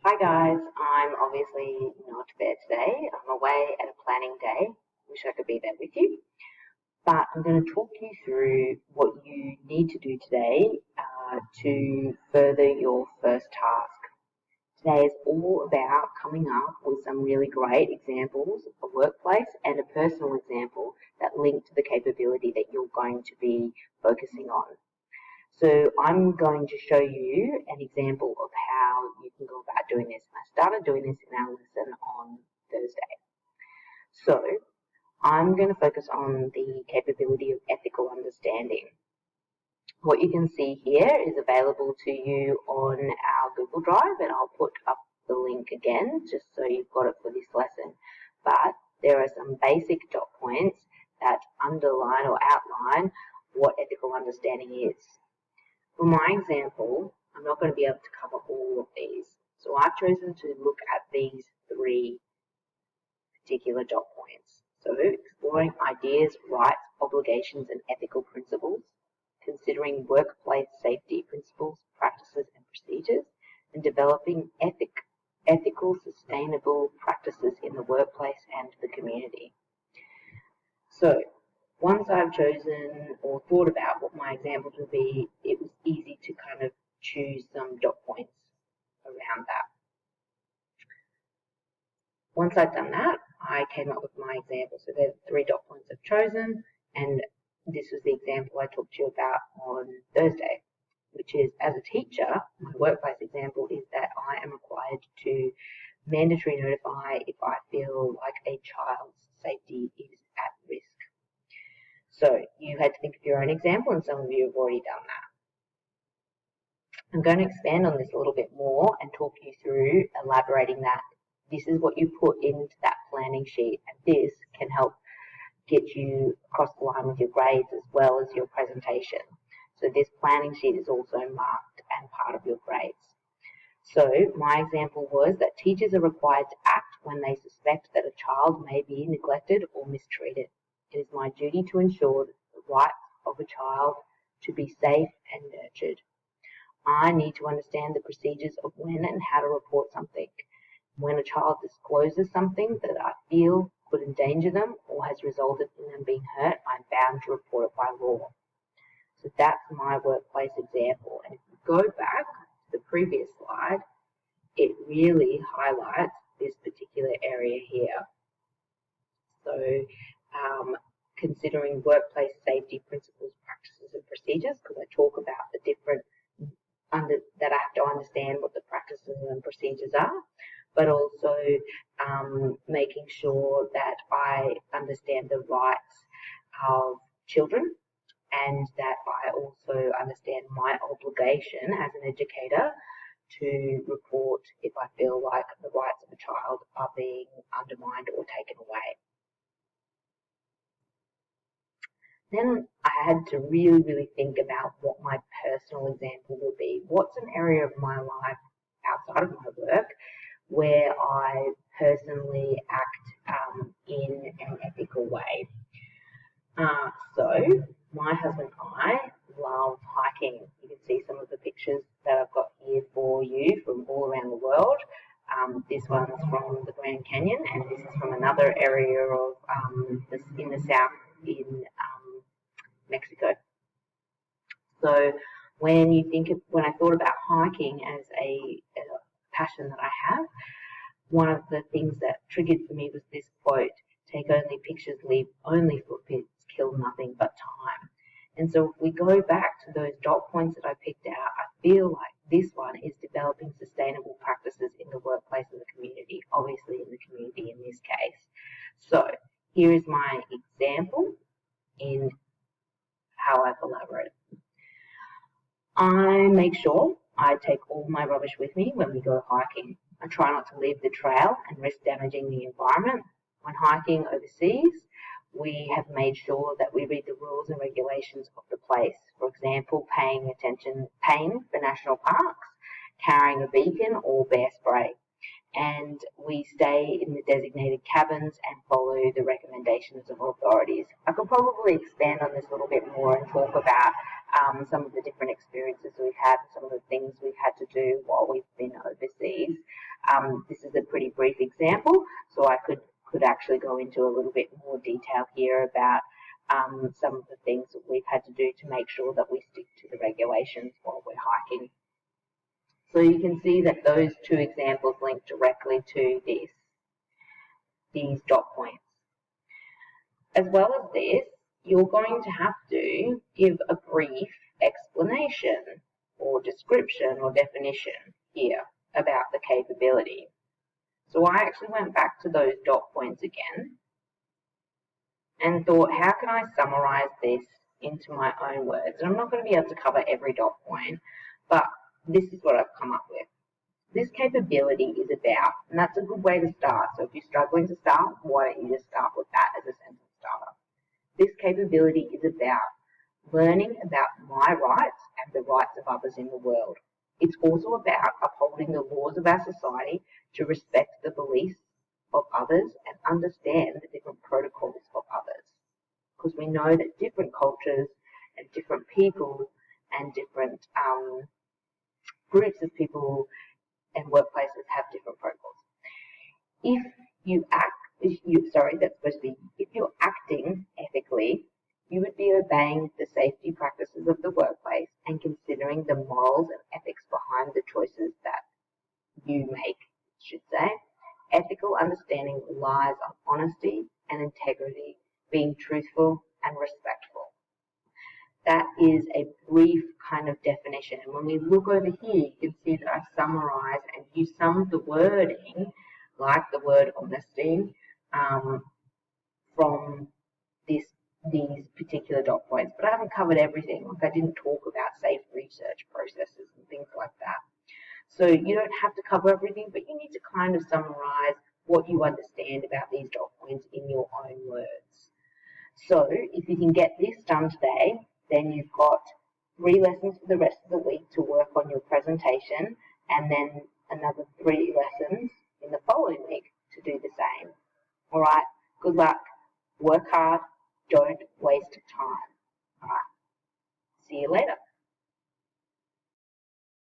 Hi guys, I'm obviously not there today. I'm away at a planning day. Wish I could be there with you. But I'm going to talk you through what you need to do today to further your first task. Today is all about coming up with some really great examples of a workplace and a personal example that link to the capability that you're going to be focusing on. So I'm going to show you an example of how you can go about doing this. And I started doing this in our lesson on Thursday. So I'm going to focus on the capability of ethical understanding. What you can see here is available to you on our Google Drive, and I'll put up the link again just so you've got it for this lesson. But there are some basic dot points that underline or outline what ethical understanding is. For my example, I'm not going to be able to cover all of these. So I've chosen to look at these three particular dot points. So exploring ideas, rights, obligations, and ethical principles, considering workplace safety principles, practices, and procedures, and developing ethical, sustainable practices in the workplace and the community. So once I've chosen or thought about what my examples would be, it was easy to kind of choose some dot points around that. Once I'd done that, I came up with my example. So there's 3 dot points I've chosen, and this was the example I talked to you about on Thursday, which is, as a teacher, my workplace example is that I am required to mandatory notify if I feel like a child's safety is at risk. So you had to think of your own example, and some of you have already done that. I'm going to expand on this a little bit more and talk you through elaborating that. This is what you put into that planning sheet, and this can help get you across the line with your grades as well as your presentation. So this planning sheet is also marked and part of your grades. So my example was that teachers are required to act when they suspect that a child may be neglected or mistreated. It is my duty to ensure the rights of a child to be safe and nurtured. I need to understand the procedures of when and how to report something. When a child discloses something that I feel could endanger them or has resulted in them being hurt, I'm bound to report it by law. So that's my workplace example. And if you go back to the previous slide, it really highlights this particular area here. So considering workplace safety principles, practices, and procedures, because I talk about the different that I have to understand what the practices and procedures are, but also making sure that I understand the rights of children and that I also understand my obligation as an educator to report if I feel like the rights of a child are being undermined or taken away. Then I had to really think about what my personal example would be. What's an area of my life outside of my work where I personally act in an ethical way? So my husband and I love hiking. You can see some of the pictures that I've got here for you from all around the world. This one's from the Grand Canyon, and this is from another area of in the south in Mexico. So when I thought about hiking as a passion that I have, one of the things that triggered for me was this quote: "Take only pictures, leave only footprints, kill nothing but time." And so if we go back to those dot points that I picked out, I feel like this one is developing sustainable practices in the workplace and the community, obviously in the community in this case. So here is my example in how I've elaborated. I make sure I take all my rubbish with me when we go hiking. I try not to leave the trail and risk damaging the environment. When hiking overseas, we have made sure that we read the rules and regulations of the place. For example, paying for national parks, carrying a beacon or bear spray. And we stay in the designated cabins and follow the recommendations of authorities. I could probably expand on this a little bit more and talk about some of the different experiences we've had, some of the things we've had to do while we've been overseas. This is a pretty brief example, so I could actually go into a little bit more detail here about some of the things that we've had to do to make sure that we stick to the regulations while we're hiking. So you can see that those two examples link directly to these dot points. As well as this, you're going to have to give a brief explanation or description or definition here about the capability. So I actually went back to those dot points again and thought, how can I summarize this into my own words? And I'm not going to be able to cover every dot point, but this is what I've come up with. This capability is about, and that's a good way to start. So if you're struggling to start, why don't you just start with that as a sentence starter? This capability is about learning about my rights and the rights of others in the world. It's also about upholding the laws of our society to respect the beliefs of others and understand the different protocols of others. Because we know that different cultures and different people and different groups of people and workplaces have different protocols. If you're acting ethically, you would be obeying the safety practices of the workplace and considering the morals and ethics behind the choices that you make, should say. Ethical understanding relies on honesty and integrity, being truthful and respectful. That is a brief kind of definition. And when we look over here, you can see that I summarize and use some of the wording, like the word honesty, from these particular dot points. But I haven't covered everything. Like, I didn't talk about safe research processes and things like that. So you don't have to cover everything, but you need to kind of summarize what you understand about these dot points in your own words. So if you can get this done today, then you've got 3 lessons for the rest of the week to work on your presentation, and then another 3 lessons in the following week to do the same. All right, good luck. Work hard. Don't waste time. All right, see you later.